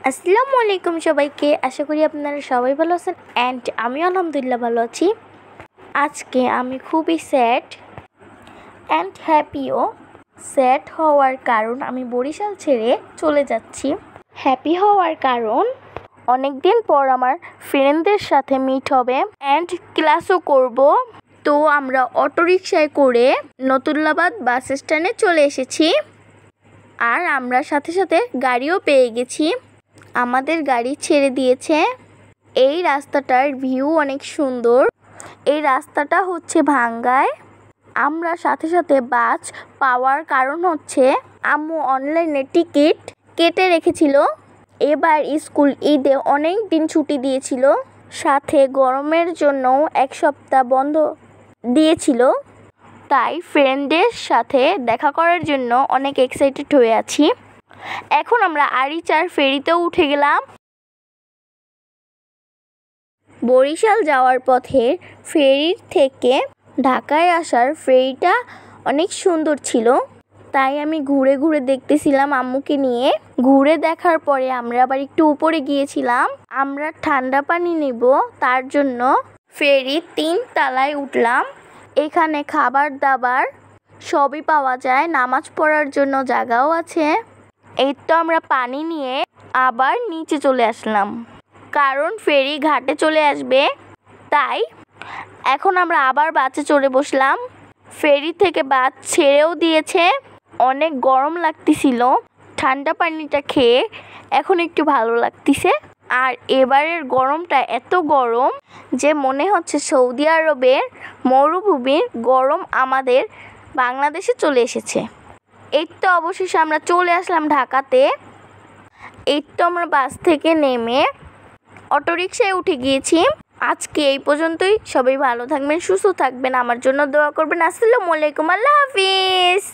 আসসালামু আলাইকুম সবাইকে। আশা করি আপনারা সবাই ভালো আছেন অ্যান্ড আমি আলহামদুলিল্লাহ ভালো আছি। আজকে আমি খুবই স্যাড অ্যান্ড হ্যাপিও। স্যাড হওয়ার কারণ আমি বরিশাল ছেড়ে চলে যাচ্ছি। হ্যাপি হওয়ার কারণ অনেক দিন পর আমার ফ্রেন্ডদের সাথে মিট হবে অ্যান্ড ক্লাসও করব। তো আমরা অটোরিকশায় করে নতুল্লাবাদ বাস স্ট্যান্ডে চলে এসেছি আর আমরা সাথে সাথে গাড়িও পেয়ে গেছি। আমাদের গাড়ি ছেড়ে দিয়েছে। এই রাস্তাটার ভিউ অনেক সুন্দর। এই রাস্তাটা হচ্ছে ভাঙ্গায়। আমরা সাথে সাথে বাস পাওয়ার কারণ হচ্ছে আম্মু অনলাইনে টিকিট কেটে রেখেছিল। এবার স্কুল ঈদে অনেক দিন ছুটি দিয়েছিল, সাথে গরমের জন্যও 1 সপ্তাহ বন্ধ দিয়েছিল। তাই ফ্রেন্ডদের সাথে দেখা করার জন্য অনেক এক্সাইটেড হয়ে আছি। এখন আমরা আরিচার ফেরিতেও উঠে গেলাম। বরিশাল যাওয়ার পথে ফেরির থেকে ঢাকায় আসার ফেরিটা অনেক সুন্দর ছিল, তাই আমি ঘুরে ঘুরে দেখতেছিলাম আম্মুকে নিয়ে। ঘুরে দেখার পরে আমরা আবার একটু উপরে গিয়েছিলাম। আমরা ঠান্ডা পানি নেব, তার জন্য ফেরি 3 তলায় উঠলাম। এখানে খাবার দাবার সবই পাওয়া যায়, নামাজ পড়ার জন্য জায়গাও আছে। এই তো আমরা পানি নিয়ে আবার নিচে চলে আসলাম, কারণ ফেরি ঘাটে চলে আসবে। তাই এখন আমরা আবার বাসে চড়ে বসলাম। ফেরি থেকে বাস ছেড়েও দিয়েছে। অনেক গরম লাগতেছিল, ঠান্ডা পানিটা খেয়ে এখন একটু ভালো লাগতেছে। আর এবারের গরমটা এত গরম যে মনে হচ্ছে সৌদি আরবের মরুভূমির গরম আমাদের বাংলাদেশে চলে এসেছে। এই তো অবশেষে আমরা চলে আসলাম ঢাকাতে। এই তো আমরা বাস থেকে নেমে অটোরিকশায় উঠে গিয়েছি। আজকে এই পর্যন্তই। সবাই ভালো থাকবেন, সুস্থ থাকবেন, আমার জন্য দোয়া করবেন। আসসালামু আলাইকুম, আল্লাহ হাফিজ।